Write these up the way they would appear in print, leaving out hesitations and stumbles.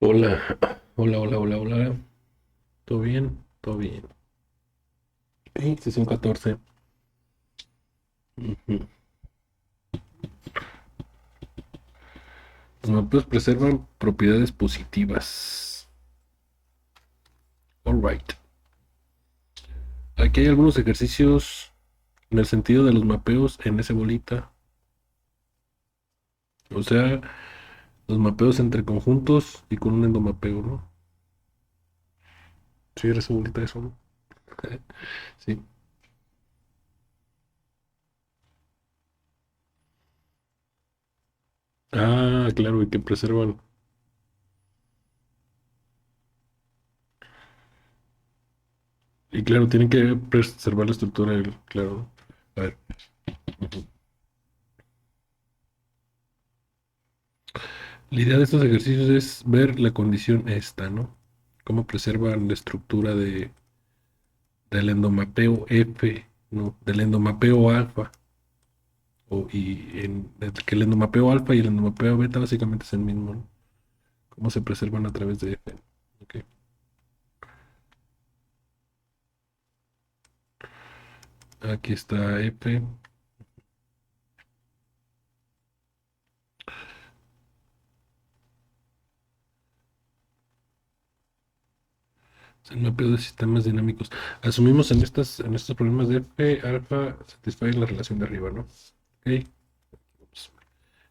Hola, hola. ¿Todo bien? Todo bien. Sesión 14. Ujú. Los mapeos preservan propiedades positivas. Alright. Aquí hay algunos ejercicios en el sentido de los mapeos en esa bolita. O sea, los mapeos entre conjuntos y con un endomapeo, ¿no? Sí, era esa bolita eso, ¿no? Sí. Ah, claro, y que preservan. Y claro, tienen que preservar la estructura, claro, ¿no? A ver. Ujú. La idea de estos ejercicios es ver la condición esta, ¿no? Cómo preservan la estructura del endomapeo F, ¿no? Del endomapeo alfa. Que el endomapeo alfa y el endomapeo beta básicamente es el mismo, ¿no? Cómo se preservan a través de F. Ok. Aquí está F. Es el mapeo de sistemas dinámicos. Asumimos en estos problemas de F, alfa satisface la relación de arriba, ¿no? Ok. Pues,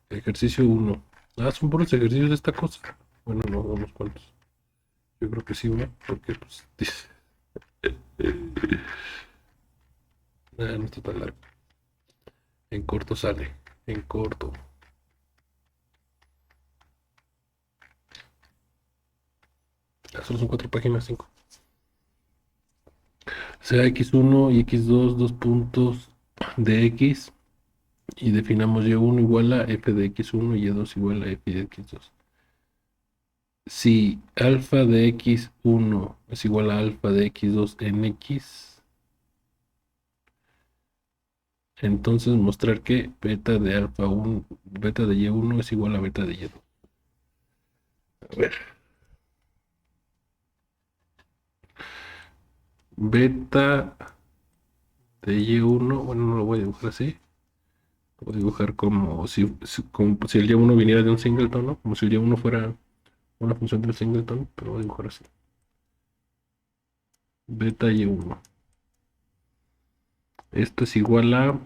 ejercicio uno. Ah, son puros ejercicios de esta cosa. Bueno, no, unos cuantos. Yo creo que sí, ¿no? Porque, pues, dice, no está tan largo. En corto sale. En corto. Solo son cuatro páginas, cinco. Sea x1 y x2, dos puntos de x. Y definamos y1 igual a f de x1 y y2 igual a f de x2. Si alfa de x1 es igual a alfa de x2 en x, entonces mostrar que beta de alfa 1, beta de y1 es igual a beta de y2. A ver, beta de y1, bueno, no lo voy a dibujar así. Lo voy a dibujar como si el y1 viniera de un singleton, ¿no? Como si el y1 fuera una función del singleton, pero voy a dibujar así. Beta y1. Esto es igual a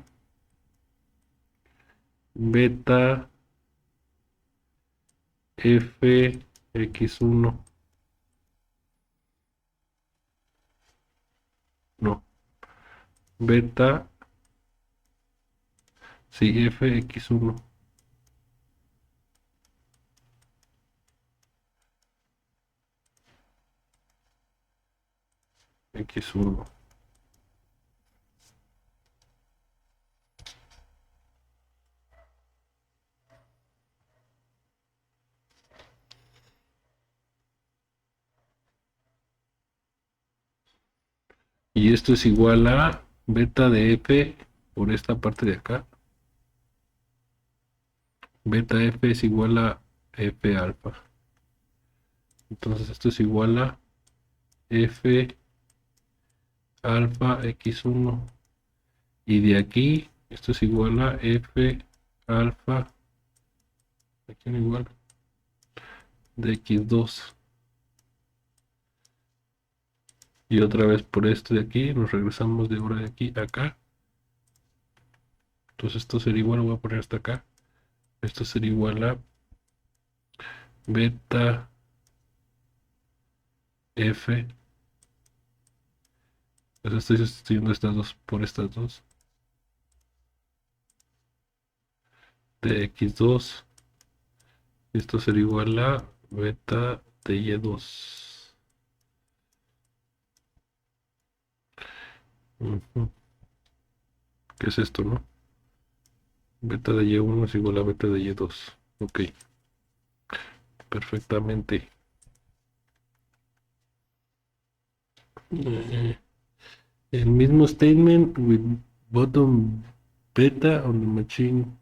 beta f x1. No, beta, sí, f x1. X1. Y esto es igual a beta de f por esta parte de acá. Beta f es igual a f alfa. Entonces esto es igual a f alfa x1. Y de aquí, esto es igual a f alfa, aquí no igual, de x2. Y otra vez por esto de aquí, nos regresamos de ahora de aquí a acá. Entonces esto sería igual, voy a poner hasta acá. Esto sería igual a beta f. Entonces estoy sustituyendo estas dos por estas dos. De x2. Esto sería igual a beta de y2. Ujú. ¿Qué es esto, no? Beta de y1 es igual a beta de y2. Ok, perfectamente. Eh, el mismo statement with bottom beta on the machine.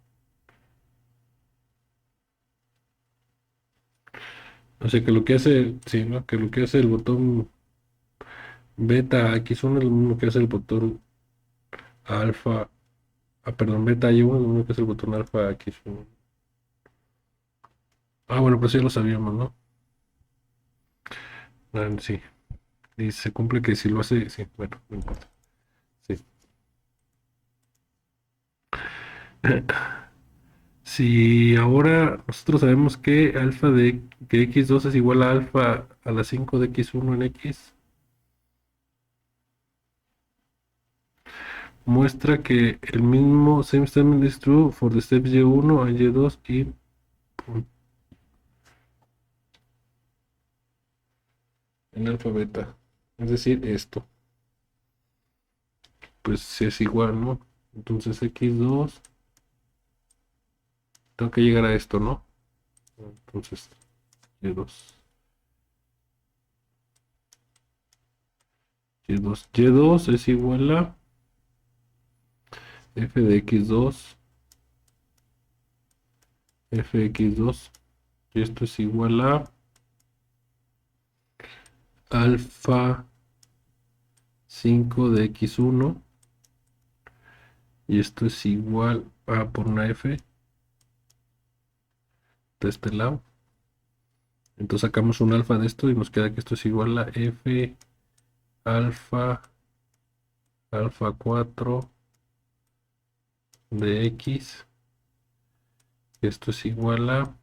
O sea que lo que hace, sí, ¿no? Que lo que hace el botón beta X1 es lo mismo que hace el botón alfa, perdón, beta Y1 es lo mismo que hace el botón alfa X1. Bueno, pues sí lo sabíamos, ¿no? Sí. Y se cumple que si lo hace, sí, bueno, no importa. Sí. Si ahora nosotros sabemos que que X2 es igual a alfa a la 5 de X1 en X, muestra que el mismo same statement is true for the steps Y1 and Y2 y en alfa beta. Es decir, esto. Pues es igual, ¿no? Entonces X2, tengo que llegar a esto, ¿no? Entonces Y2. Y2 es igual a f de X2, fx2, y esto es igual a alfa 5 de X1, y esto es igual a por una f de este lado. Entonces sacamos un alfa de esto y nos queda que esto es igual a f alfa alfa 4 de X. Esto es igual a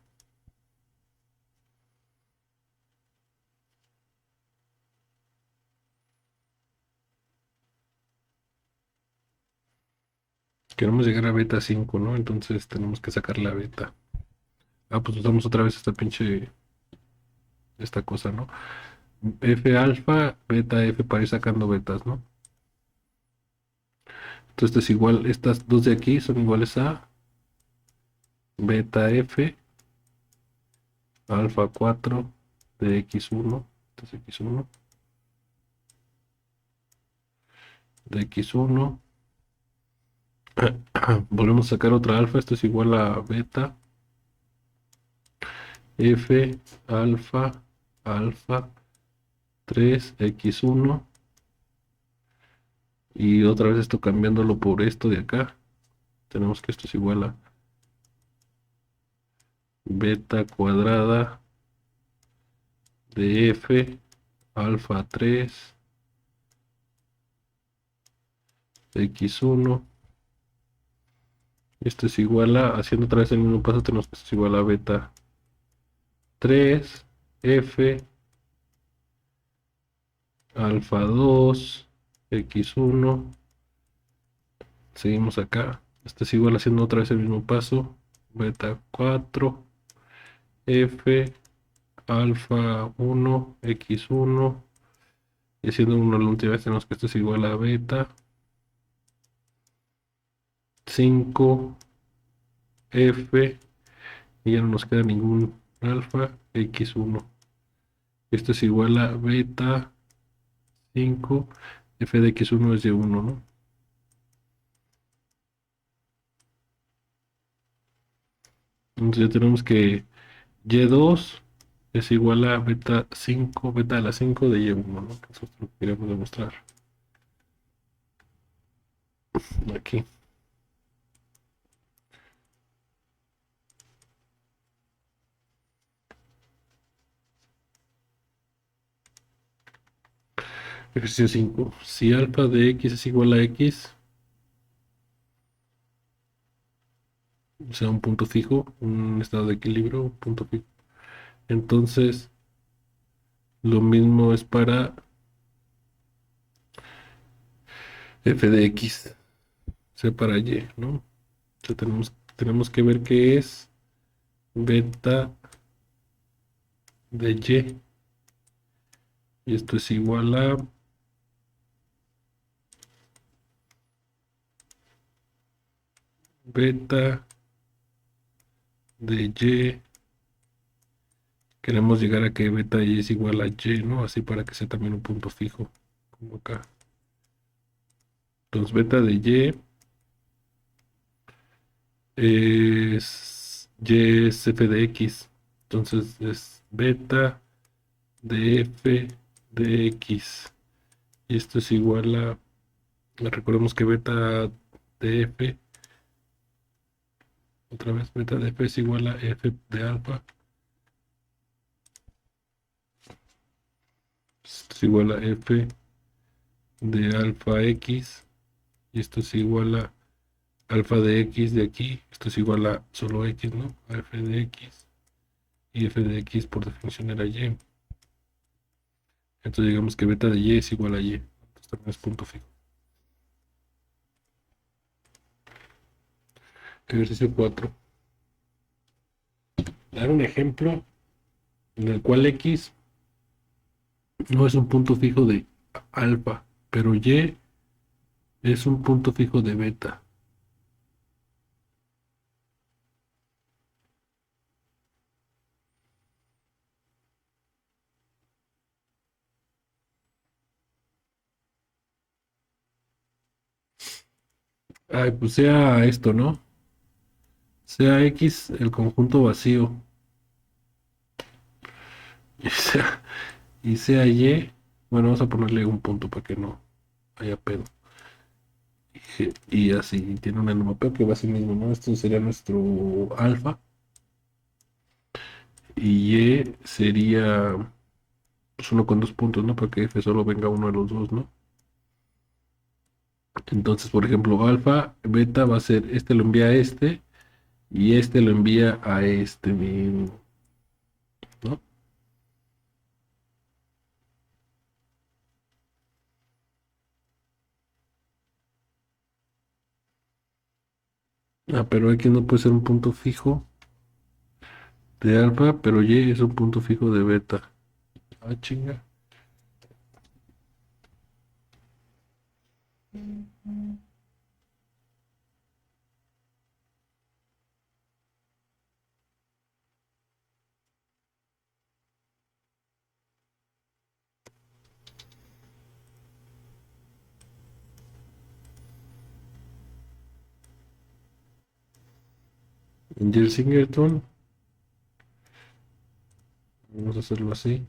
queremos llegar a beta 5, ¿no? Entonces tenemos que sacar la beta. Pues usamos otra vez esta cosa, ¿no? F alfa, beta F para ir sacando betas, ¿no? Entonces esto es igual, estas dos de aquí son iguales a beta F alfa 4 de X1, entonces X1 de X1. Volvemos a sacar otra alfa, esto es igual a beta F alfa alfa 3x1, y otra vez esto cambiándolo por esto de acá, tenemos que esto es igual a beta cuadrada de F alfa 3 x1. Esto es igual a, haciendo otra vez el mismo paso, tenemos que esto es igual a beta 3 F alfa 2 x1. Seguimos acá. Esto es igual haciendo otra vez el mismo paso. Beta 4 F alfa 1 x1. Y haciendo uno la última vez tenemos que esto es igual a beta 5 F. Y ya no nos queda ningún alfa x1. Esto es igual a beta 5 F de x1 es de 1, ¿no? Entonces ya tenemos que Y2 es igual a beta 5, beta a la 5 de Y1, ¿no? Que eso es lo que queremos demostrar aquí. Ejercicio 5. Si alfa de x es igual a x, o sea, un punto fijo, un estado de equilibrio, un punto fijo, entonces lo mismo es para f de x, o sea, para y, ¿no? O sea, tenemos que ver qué es beta de y esto es igual a beta de y. Queremos llegar a que beta y es igual a y, ¿no? Así para que sea también un punto fijo, como acá. Entonces beta de y es f de x. Entonces es beta de f de x. Y esto es igual a, recordemos que beta de f, otra vez beta de f es igual a f de alfa. Esto es igual a f de alfa x. Y esto es igual a alfa de x de aquí. Esto es igual a solo x, ¿no? A f de x. Y f de x por definición era y. Entonces digamos que beta de y es igual a y. Entonces también es punto fijo. Ejercicio 4. Dar un ejemplo en el cual x no es un punto fijo de alfa, pero y es un punto fijo de beta. Ay, pues sea esto, ¿no? Sea x el conjunto vacío y sea y, bueno, vamos a ponerle un punto para que no haya pedo. Y así tiene un enomapeo que va así mismo, ¿no? Esto sería nuestro alfa y y sería pues uno con dos puntos, ¿no? Para que f solo venga uno de los dos, ¿no? Entonces, por ejemplo, alfa, beta va a ser, este lo envía a este y este lo envía a este mismo, ¿no? Ah, pero X no puede ser un punto fijo de alfa, pero Y es un punto fijo de beta. Ah, chinga. En Singleton, vamos a hacerlo así.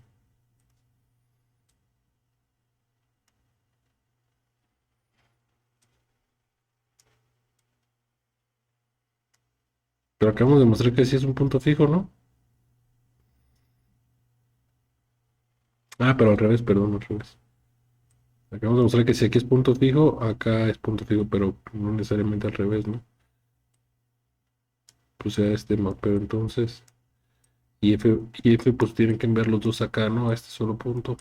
Pero acabamos de mostrar que sí es un punto fijo, ¿no? Ah, pero al revés, perdón, al revés. Acabamos de mostrar que si aquí es punto fijo, acá es punto fijo, pero no necesariamente al revés, ¿no? Pues sea este mapeo entonces. Y F pues tienen que enviar los dos acá, ¿no? A este solo punto.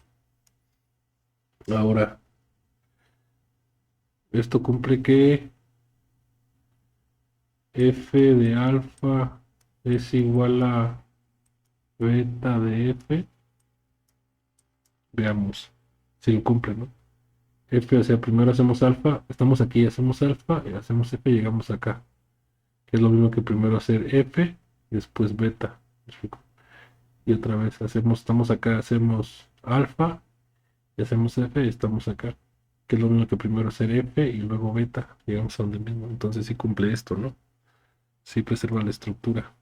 Ahora, esto cumple que f de alfa es igual a beta de f. Veamos si lo cumple, ¿no? F, o sea, primero hacemos alfa, estamos aquí, hacemos alfa, y hacemos f, y llegamos acá. Que es lo mismo que primero hacer f y después beta. ¿Me explico? Y otra vez hacemos, estamos acá, hacemos alfa y hacemos f y estamos acá. Que es lo mismo que primero hacer f y luego beta. Llegamos a donde mismo. Entonces sí cumple esto, ¿no? Sí preserva la estructura.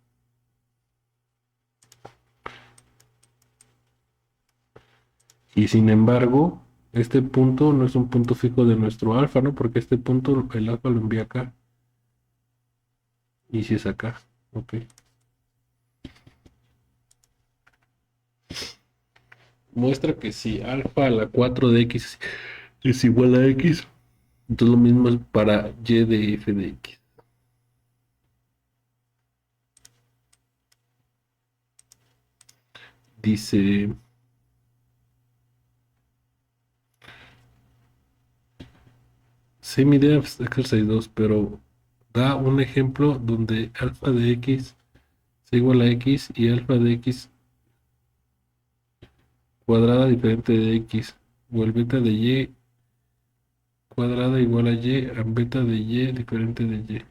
Y sin embargo, este punto no es un punto fijo de nuestro alfa, ¿no? Porque este punto, el alfa lo envía acá. Y si es acá. Ok. Muestra que si alfa a la 4 de x es igual a x, entonces lo mismo es para y de f de x. Dice, semi-depth exercise 2, pero da un ejemplo donde alfa de x es igual a x y alfa de x cuadrada diferente de x, o el beta de y cuadrada igual a y, a beta de y diferente de y.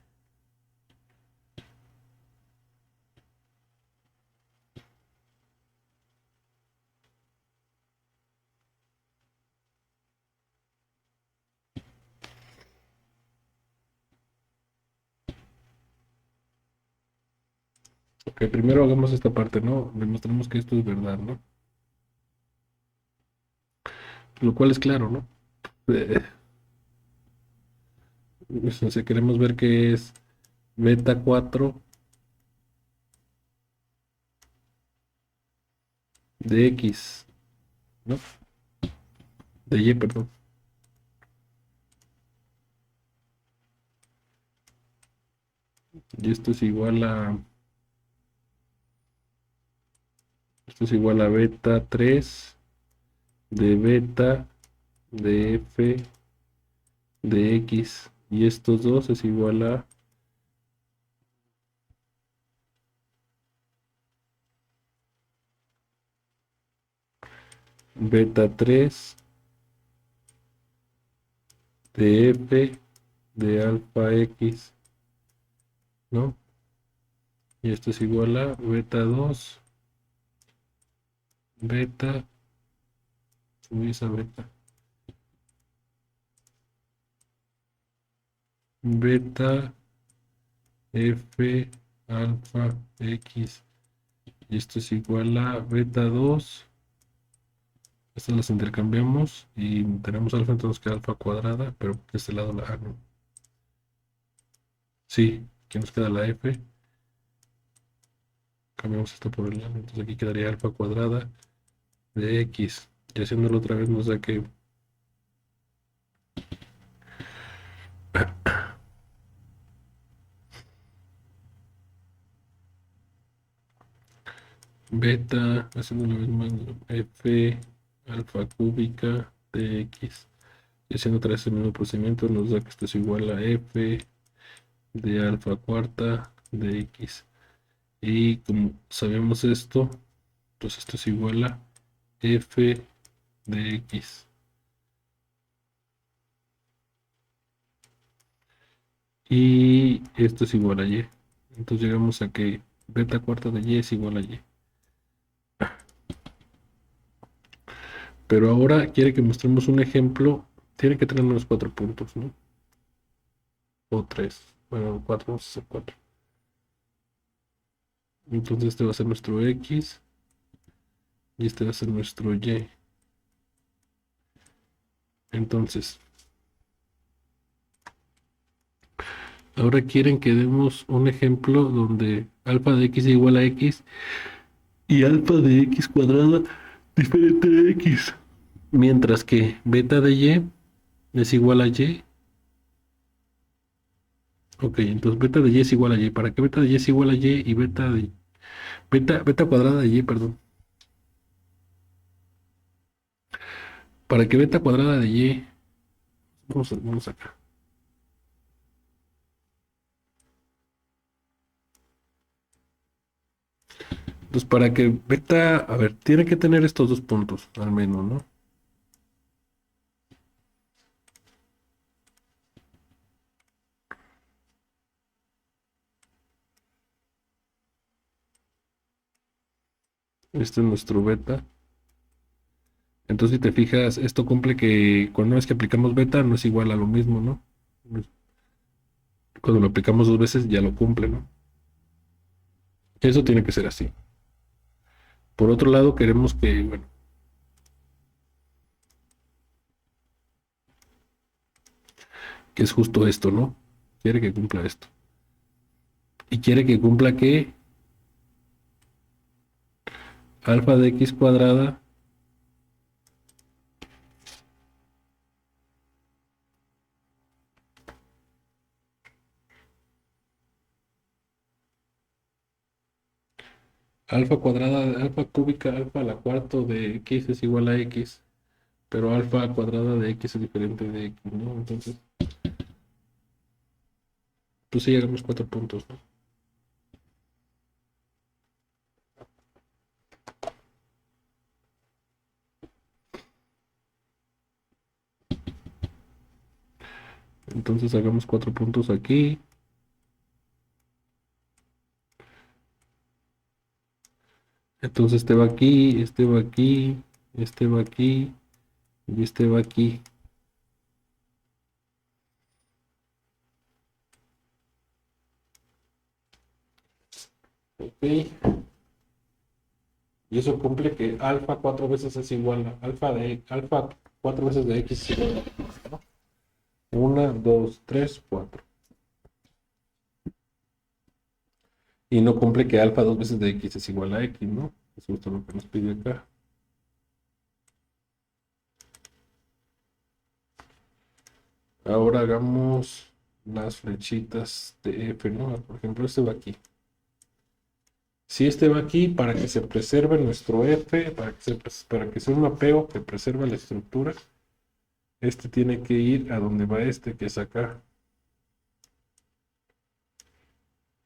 Ok, primero hagamos esta parte, ¿no? Demostramos que esto es verdad, ¿no? Lo cual es claro, ¿no? Eh, o sea, queremos ver que es beta 4 de X, ¿no? De Y, perdón. Y esto es igual a beta 3 de beta de F de X. Y estos dos es igual a beta 3 de F de alfa X, ¿no? Y esto es igual a beta 2 beta, subí esa beta F alfa X. Y esto es igual a beta 2. Estas las intercambiamos y tenemos alfa, entonces queda alfa cuadrada, pero de este lado la A no. Sí, aquí nos queda la F. Cambiamos esto por el lado, entonces aquí quedaría alfa cuadrada de X. Y haciéndolo otra vez nos da que beta, haciendo una vez más, F alfa cúbica de X. Y haciendo otra vez el mismo procedimiento nos da que esto es igual a F de alfa cuarta de X. Y como sabemos esto, pues esto es igual a F de X. Y esto es igual a Y. Entonces llegamos a que beta cuarta de Y es igual a Y. Pero ahora quiere que mostremos un ejemplo. Tiene que tener unos 4 puntos, ¿no? O 3. Bueno, 4, vamos a hacer 4. Entonces este va a ser nuestro X y este va a ser nuestro Y. Entonces, ahora quieren que demos un ejemplo donde alfa de X es igual a X y alfa de X cuadrada diferente de X. Mientras que beta de Y es igual a Y. Ok, entonces beta de Y es igual a Y. Para que beta de Y es igual a Y y beta cuadrada de Y, perdón. Para que beta cuadrada de Y, vamos acá. Entonces para que beta, a ver, tiene que tener estos 2 puntos, al menos, ¿no? Este es nuestro beta. Entonces si te fijas, esto cumple que cuando es que aplicamos beta no es igual a lo mismo, ¿no? Cuando lo aplicamos 2 veces ya lo cumple, ¿no? Eso tiene que ser así. Por otro lado, queremos que, bueno, que es justo esto, ¿no? Quiere que cumpla esto. Y quiere que cumpla que alfa de X cuadrada alfa cuadrada, alfa cúbica, alfa a la cuarta de X es igual a X, pero alfa cuadrada de X es diferente de X, ¿no? Entonces, pues sí, hagamos 4 puntos, ¿no? Entonces hagamos 4 puntos aquí. Entonces este va aquí, este va aquí, este va aquí y este va aquí. Ok. Y eso cumple que alfa 4 veces es igual a alfa 4 veces de x es igual a x, ¿no? 1, 2, 3, 4. Y no cumple que alfa 2 veces de x es igual a x, ¿no? Es justo lo que nos pide acá. Ahora hagamos las flechitas de f, ¿no? Por ejemplo, este va aquí. Si este va aquí, para que se preserve nuestro f, para que sea un mapeo que preserva la estructura, este tiene que ir a donde va este, que es acá.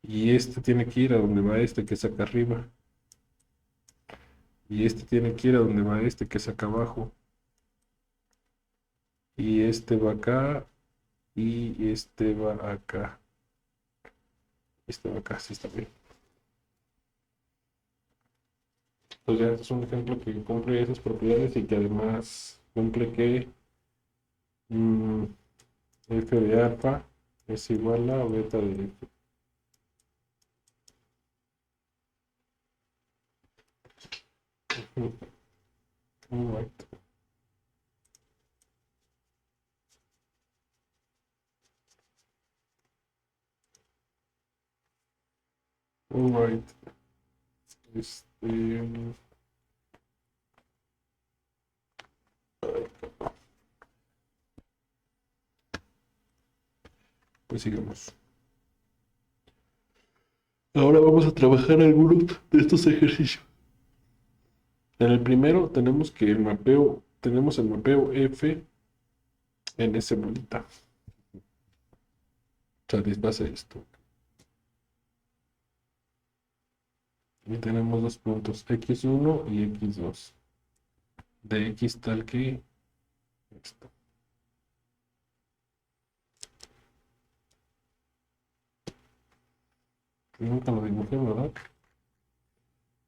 Y este tiene que ir a donde va este, que es acá arriba. Y este tiene que ir a donde va este, que es acá abajo. Y este va acá. Y este va acá. Este va acá, sí está bien. Entonces ya este es un ejemplo que cumple esas propiedades y que además cumple que mm, f de alfa es igual a beta de f. Alright. Alright. Este, pues sigamos. Ahora vamos a trabajar algunos de estos ejercicios. En el primero tenemos que tenemos el mapeo F en ese bolita. Satisface esto. Y tenemos dos puntos, x1 y x2. De x tal que esto. Nunca lo dibujé, ¿verdad?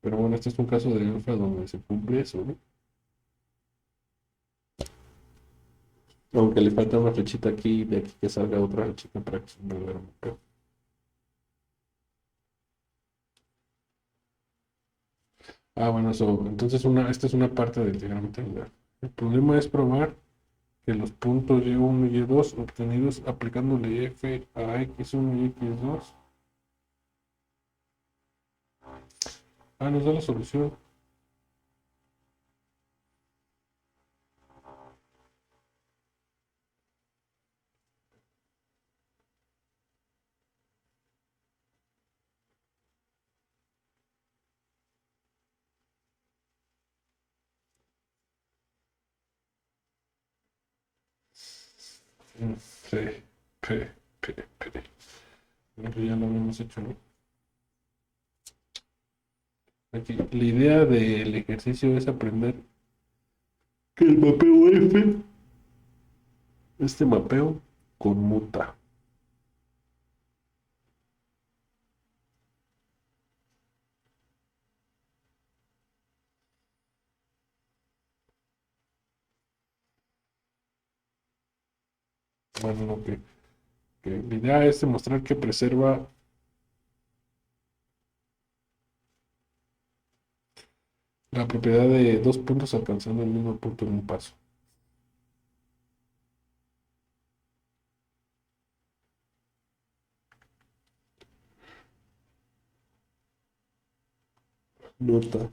Pero bueno, este es un caso de alfa donde se cumple eso, ¿no? Aunque le falta una flechita aquí, de aquí que salga otra flechita para que se me vea un mapeo. Ah, bueno, entonces esta es una parte del diagrama triangular. El problema es probar que los puntos y1 y y2 obtenidos aplicándole f a x1 y x2. Ah, nos da la solución. Sí, P. Bueno, pues ya lo habíamos hecho, ¿no? Aquí, la idea del ejercicio es aprender que el mapeo F, este mapeo, conmuta. Bueno, que la idea es demostrar que preserva la propiedad de dos puntos alcanzando el mismo punto en un paso. Nota.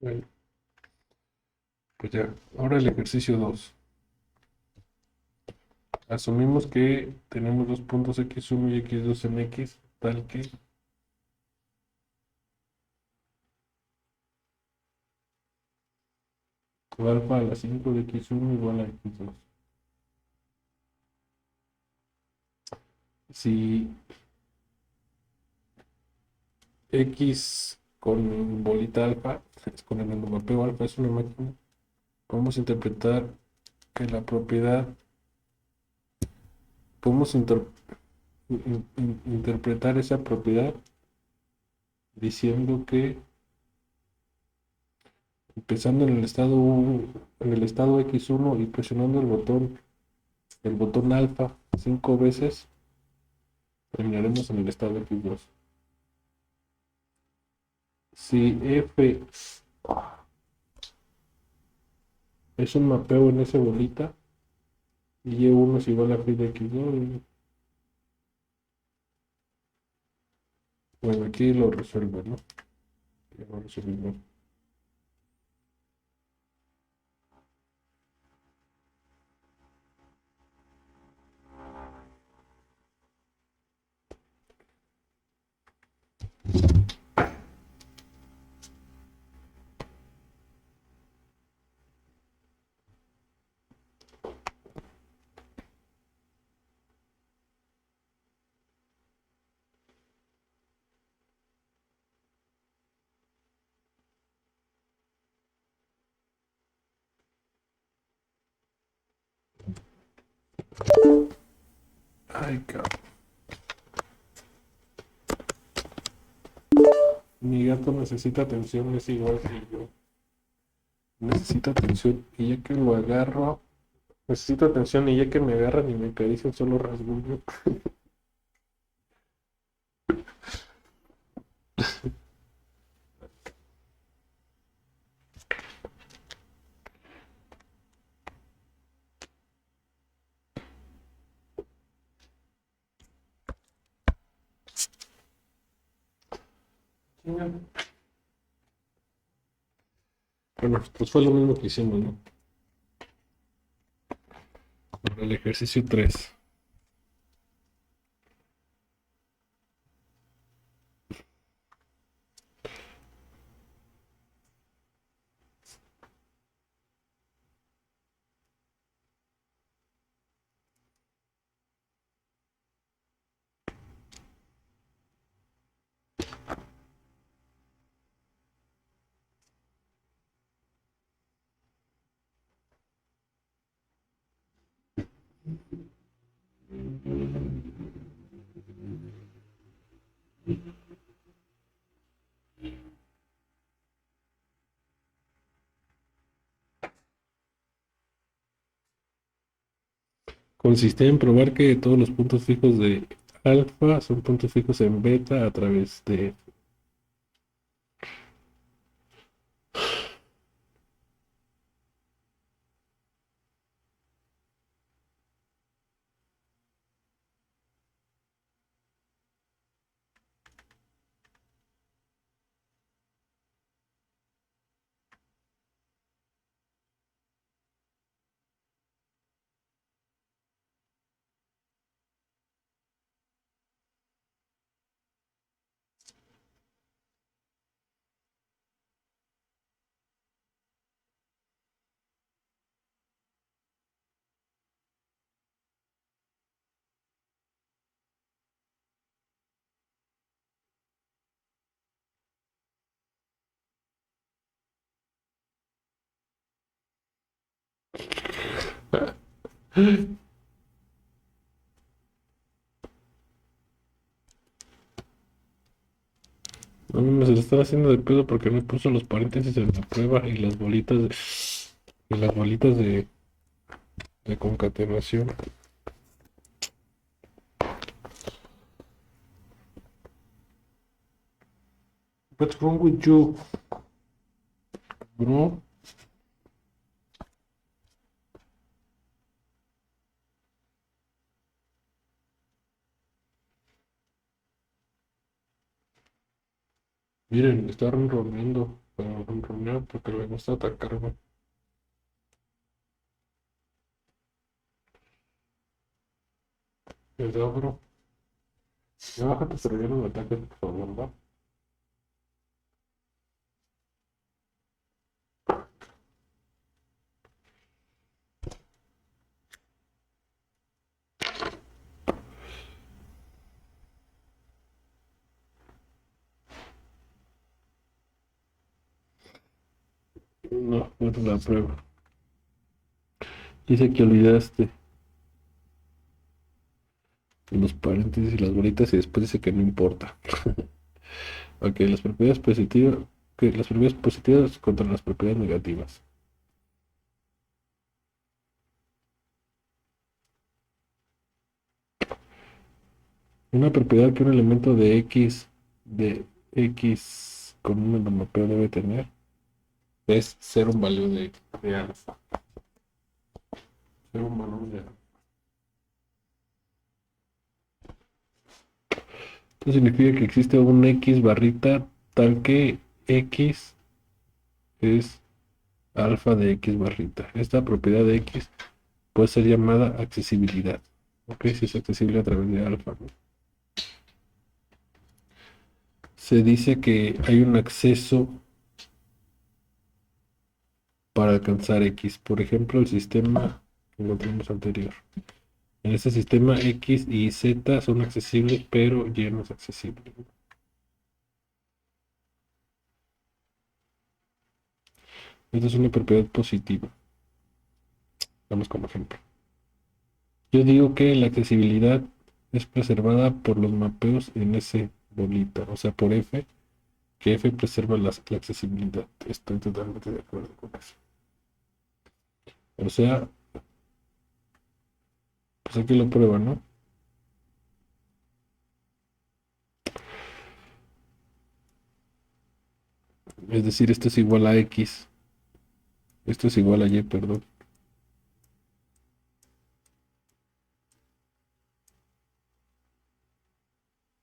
Bueno, pues ya, ahora el ejercicio 2. Asumimos que tenemos dos puntos x1 y x2 en x, tal que alfa a la 5 de x1 igual a x2. Si x con bolita alfa, con el endomapeo alfa es una máquina, podemos interpretar que la propiedad, podemos interpretar esa propiedad diciendo que empezando en el estado x1 y presionando el botón alfa 5 veces, terminaremos en el estado x2. Si F es un mapeo en esa bolita y Y1 es igual a phi de x2, bueno, aquí lo resuelvo, ¿no? Ya lo resolvimos. Ay, cabrón. Mi gato necesita atención, es igual que yo. Necesita atención y ya que lo agarro, necesito atención y ya que me agarran y me acarician, solo rasguño. Bueno, pues fue lo mismo que hicimos, ¿no? Para el ejercicio 3. Consiste en probar que todos los puntos fijos de alfa son puntos fijos en beta a través de... No me se lo estaba haciendo de pedo porque no puso los paréntesis en la prueba y las bolitas de concatenación. What's wrong with you, bro? Miren, está ronroneando, pero ronronea porque le gusta atacarme. ¿Verdad, bro? Ya bájate, pero ya no me ataques, por favor, ¿va? Bueno, la prueba. Dice que olvidaste los paréntesis y las bolitas y después dice que no importa. Ok, las propiedades positivas, que las propiedades positivas contra las propiedades negativas. Una propiedad que un elemento de X con un endomorfismo debe tener es ser un valor de alfa. Ser un valor de alfa. Esto significa que existe un X barrita tal que X es alfa de X barrita. Esta propiedad de X puede ser llamada accesibilidad. Ok, si es accesible a través de alfa, ¿no? Se dice que hay un acceso para alcanzar X. Por ejemplo, el sistema que encontramos anterior. En este sistema X y Z son accesibles, pero Y no es accesible. Esta es una propiedad positiva. Vamos como ejemplo. Yo digo que la accesibilidad es preservada por los mapeos en S bolita, o sea, por F, que F preserva la accesibilidad. Estoy totalmente de acuerdo con eso. O sea, pues aquí lo prueba, ¿no? Es decir, esto es igual a X, esto es igual a Y, perdón.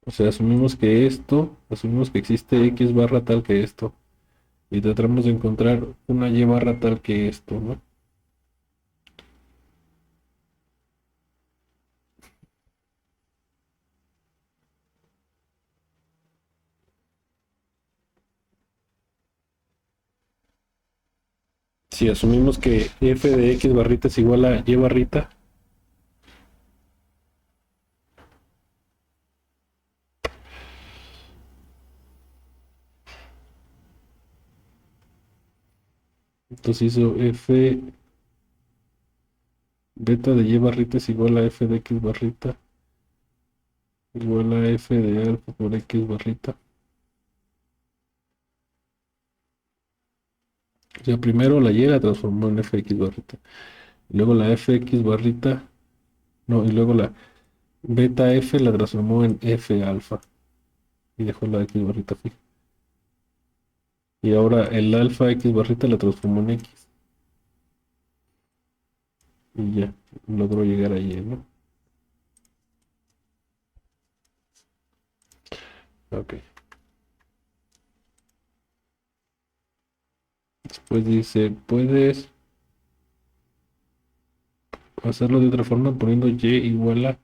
O sea, asumimos que existe X barra tal que esto, y tratamos de encontrar una Y barra tal que esto, ¿no? Si asumimos que F de X barrita es igual a Y barrita, entonces hizo F beta de Y barrita es igual a F de X barrita igual a F de alfa por X barrita. O sea, primero la Y la transformó en Fx barrita. Y luego la Fx barrita, no, y luego la beta F la transformó en F alfa. Y dejó la X barrita fija. Y ahora el alfa X barrita la transformó en X. Y ya, logró llegar a Y, ¿no? Ok. Después dice, puedes hacerlo de otra forma poniendo Y igual a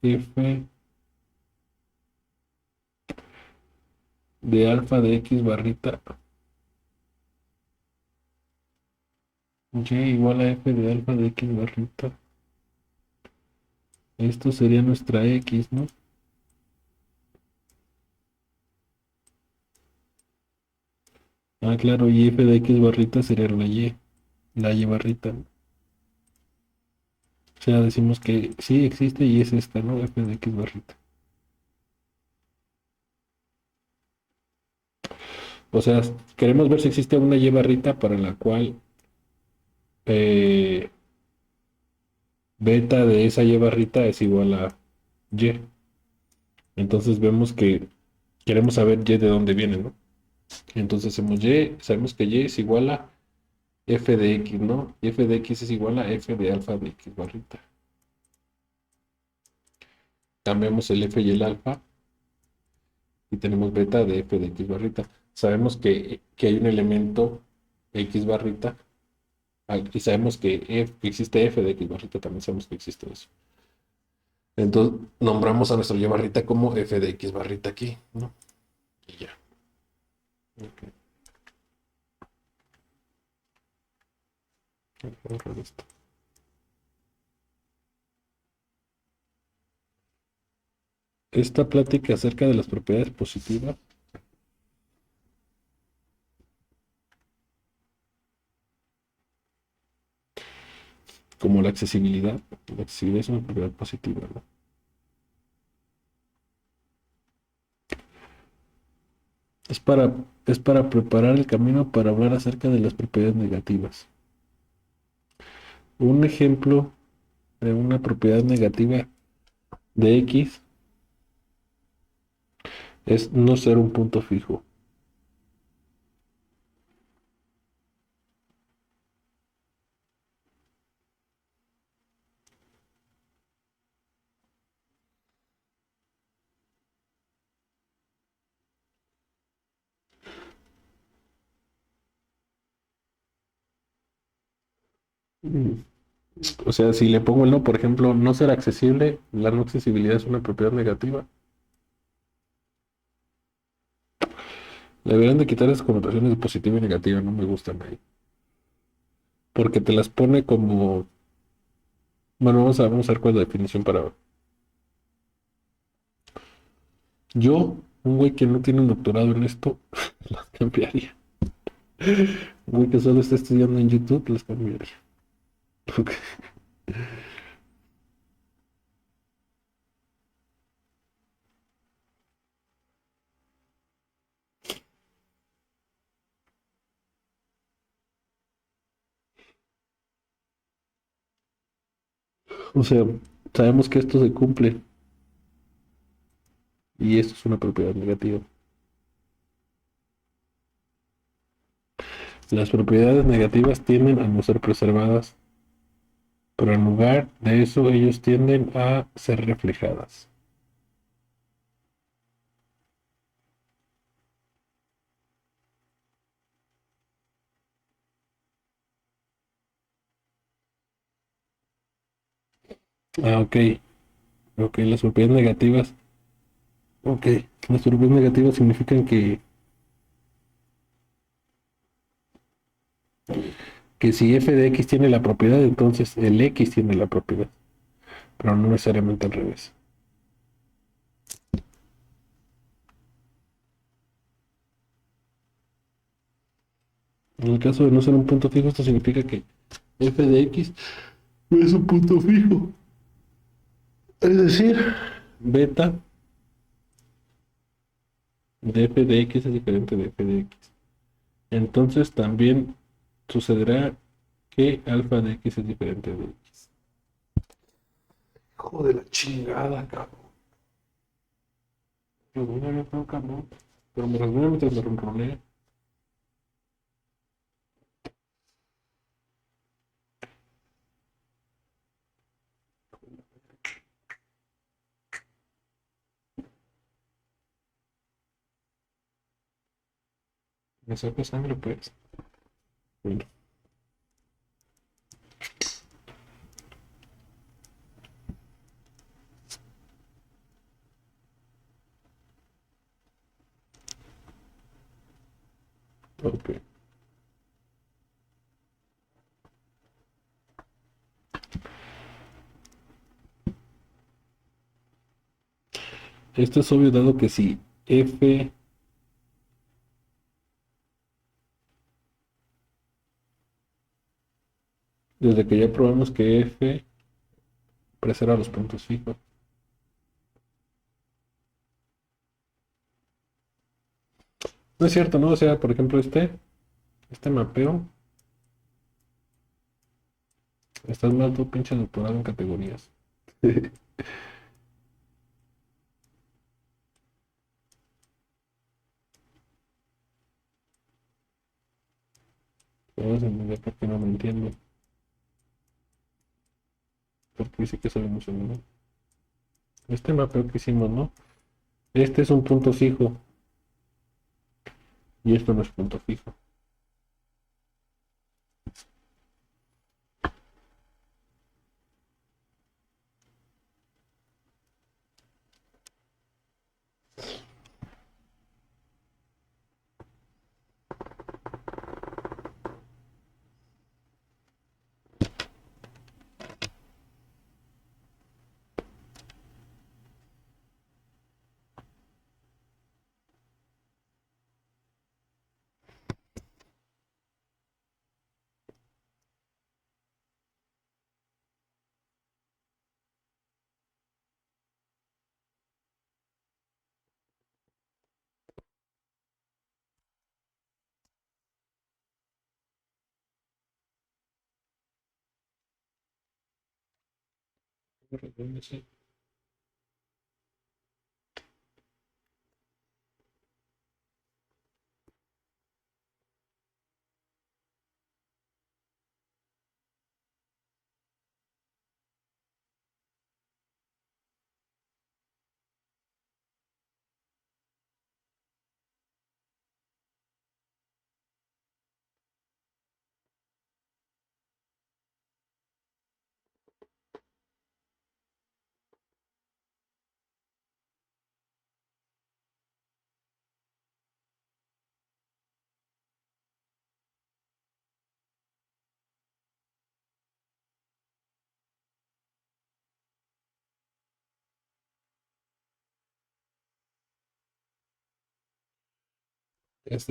F de alfa de X barrita. Y igual a F de alfa de X barrita. Esto sería nuestra X, ¿no? Ah, claro, y F de X barrita sería la Y barrita, ¿no? O sea, decimos que sí existe y es esta, ¿no? F de X barrita. O sea, queremos ver si existe una Y barrita para la cual eh, beta de esa Y barrita es igual a Y. Entonces vemos que queremos saber Y de dónde viene, ¿no? Entonces hacemos Y, sabemos que Y es igual a F de X, ¿no? Y F de X es igual a F de alfa de X barrita. Cambiamos el F y el alfa y tenemos beta de F de X barrita. Sabemos que hay un elemento X barrita y sabemos que existe F de X barrita, también sabemos que existe eso. Entonces nombramos a nuestra Y barrita como F de X barrita aquí, ¿no? Y ya. Okay. Voy a borrar esto. Esta plática acerca de las propiedades positivas como la accesibilidad. La accesibilidad es una propiedad positiva, ¿no? Es para, es para preparar el camino para hablar acerca de las propiedades negativas. Un ejemplo de una propiedad negativa de X es no ser un punto fijo. Mm. O sea, si le pongo el no, por ejemplo, no ser accesible, la no accesibilidad es una propiedad negativa. Le deberían de quitar esas connotaciones de positiva y negativa, no me gustan ahí. Porque te las pone como... Bueno, vamos a ver cuál es la definición para... Yo, un güey que no tiene un doctorado en esto, las cambiaría. Un güey que solo está estudiando en YouTube, las cambiaría. Ok. O sea, sabemos que esto se cumple y esto es una propiedad negativa. Las propiedades negativas tienden a no ser preservadas, pero en lugar de eso ellos tienden a ser reflejadas. Ah, ok. Ok, las propiedades negativas. Ok, las propiedades negativas significan que si f de x tiene la propiedad, entonces el x tiene la propiedad, pero no necesariamente al revés. En el caso de no ser un punto fijo, esto significa que f de x no es un punto fijo. Es decir, beta de f de x es diferente de f de x. Entonces también sucederá que alfa de x es diferente de x. Hijo de la chingada, cabrón. Yo no había feo, cabrón. Pero me rasguña mientras me ronronea. Me saca sangre, pues. Bueno, ok. Esto es obvio dado que si f, desde que ya probamos que f preserva los puntos fijos. No es cierto, ¿no? O sea, por ejemplo, este mapeo, estás mal tu pinche doctorado en categorías. Vamos a entender por qué no me entiendo. Porque dice que sabemos el número. Este mapeo que hicimos, ¿no? Este es un punto fijo y esto no es punto fijo. Está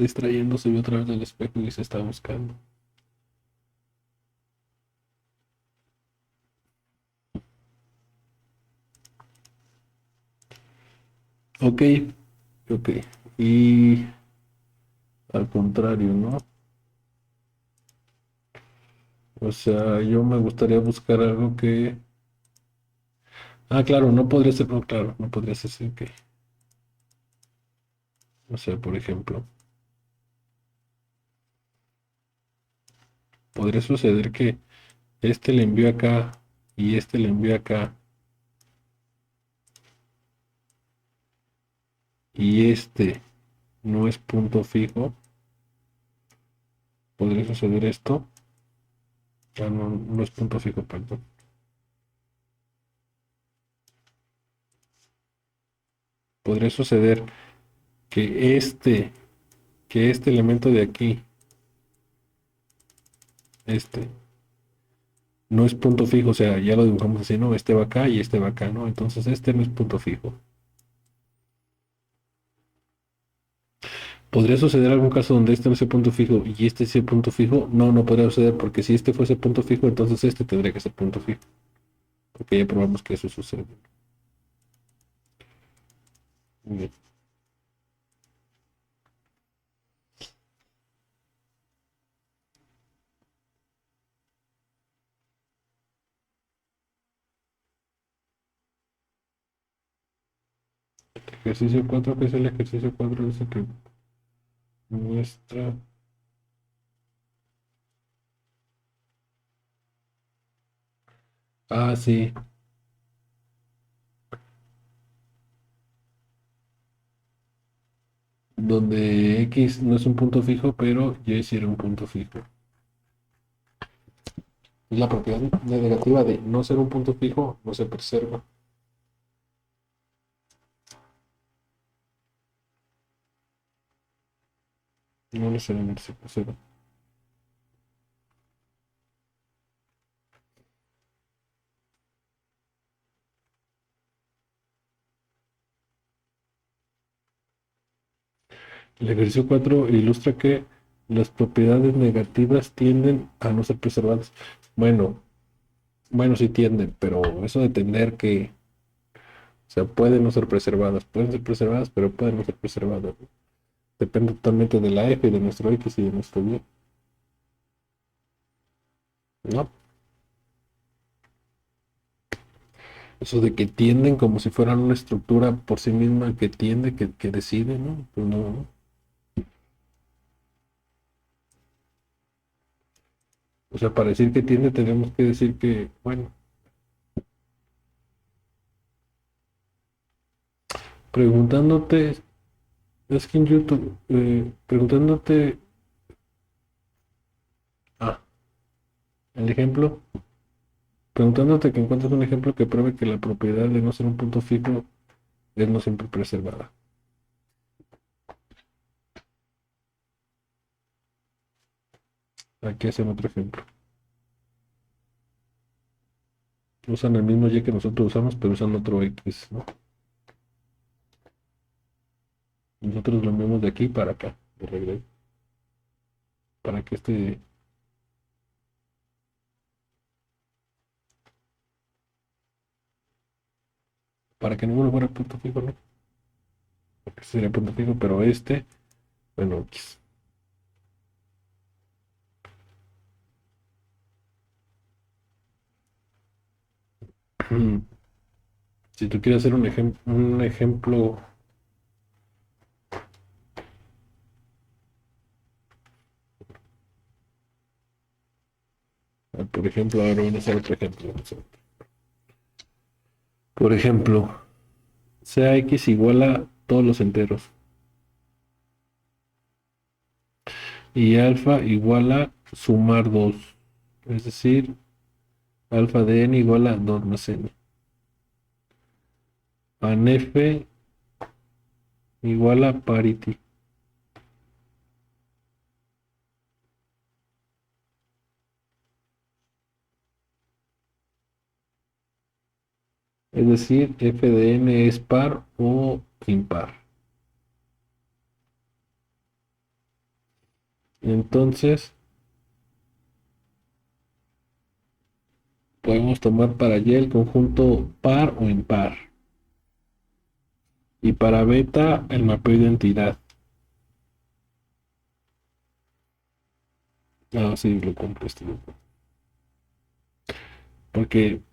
distrayendo, se vio otra vez del espejo y se está buscando. Ok, ok. Y al contrario, ¿no? O sea, yo me gustaría buscar algo que... Ah, claro, no podría ser, no, claro, no podría ser así, ok. O sea, por ejemplo, podría suceder que este le envió acá y este le envió acá y este no es punto fijo. Podría suceder esto. Ah, no, no es punto fijo, perdón. Podría suceder que este elemento de aquí, este, no es punto fijo, o sea, ya lo dibujamos así, ¿no? Este va acá y este va acá, ¿no? Entonces este no es punto fijo. ¿Podría suceder algún caso donde este no sea punto fijo y este sea punto fijo? No, no podría suceder porque si este fuese punto fijo, entonces este tendría que ser punto fijo. Porque ya probamos que eso sucede. Muy bien. Ejercicio 4, que es el ejercicio 4, dice que muestra. Ah, sí, donde X no es un punto fijo, pero Y sí era un punto fijo. Y la propiedad negativa de no ser un punto fijo no se preserva. No necesariamente se preserva. El ejercicio 4 ilustra que las propiedades negativas tienden a no ser preservadas. Bueno, bueno, sí tienden, pero eso de tender que, o sea, pueden no ser preservadas, pueden ser preservadas, pero pueden no ser preservadas, ¿no? Depende totalmente de la F, de nuestro X y de nuestro Y, ¿no? Eso de que tienden como si fueran una estructura por sí misma que tiende, que decide, ¿no? Pues no, ¿no? O sea, para decir que tiende tenemos que decir que, bueno, preguntándote, es que en YouTube, preguntándote, ah, el ejemplo, preguntándote que encuentres un ejemplo que pruebe que la propiedad de no ser un punto fijo es no siempre preservada. Aquí hacen otro ejemplo. Usan el mismo Y que nosotros usamos, pero usan otro X, ¿no? Nosotros lo enviamos de aquí para acá, de regreso, para que para que ninguno fuera punto fijo, ¿no? Porque sería punto fijo, pero bueno, X. Si tú quieres hacer un ejemplo, por ejemplo, ahora vamos a hacer otro ejemplo. Por ejemplo, sea x igual a todos los enteros y alfa igual a sumar 2, es decir, alfa de n igual a 2 más n. And f igual a parity. Es decir, f de n es par o impar. Entonces, podemos tomar para y el conjunto par o impar. Y para beta, el mapeo de identidad. Ah, sí, lo cumple este grupo.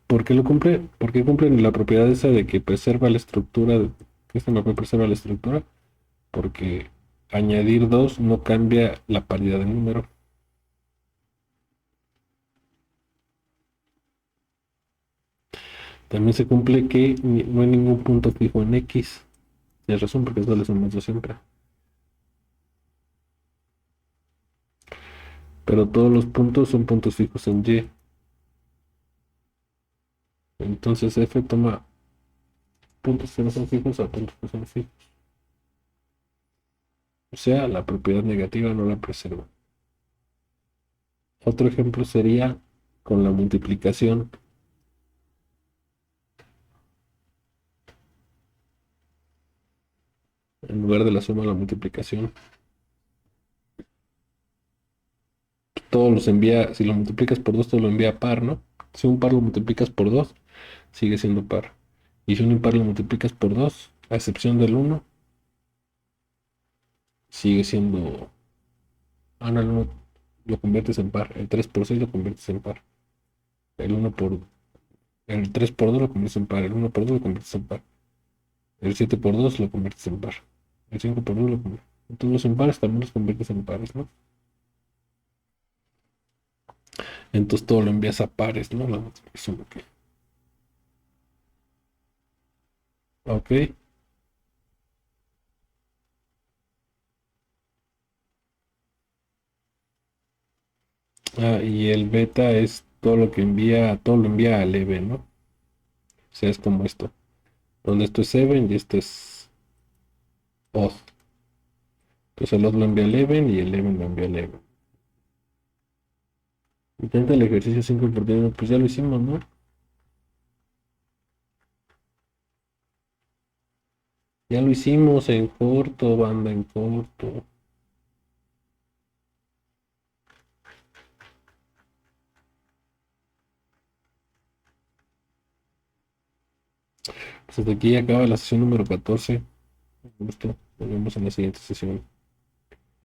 ¿Por qué lo cumple? Porque cumplen la propiedad esa de que preserva la estructura, que este mapeo preserva la estructura, porque añadir 2 no cambia la paridad del número. También se cumple que no hay ningún punto fijo en X. Tienes razón, porque eso le sumamos siempre. Pero todos los puntos son puntos fijos en Y. Entonces F toma puntos que no son fijos a puntos que son fijos. O sea, la propiedad negativa no la preserva. Otro ejemplo sería con la multiplicación. En lugar de la suma, la multiplicación. Todo los envía, si lo multiplicas por 2, todo lo envía a par, ¿no? Si un par lo multiplicas por 2, sigue siendo par. Y si un impar lo multiplicas por 2, a excepción del 1, sigue siendo... Ah, no, el 1 lo conviertes en par. El 3 por 6 lo conviertes en par. El 1 por... El 3 por 2 lo conviertes en par. El 1 por 2 lo conviertes en par. El 7 por 2 lo conviertes en par. El 5 por 2 lo conviertes. Entonces los impares también los conviertes en pares, ¿no? Entonces todo lo envías a pares, ¿no? La multiplicación, ok. Ok. Ah, y el beta es todo lo que envía, todo lo envía al even, ¿no? O sea, es como esto, donde esto es even y esto es odd. Entonces el odd lo envía al even y el even lo envía al even. Intenta el ejercicio 5 por 10, pues ya lo hicimos, ¿no? Ya lo hicimos en corto, banda, en corto. Pues hasta aquí acaba la sesión número 14. Un gusto. Nos vemos en la siguiente sesión.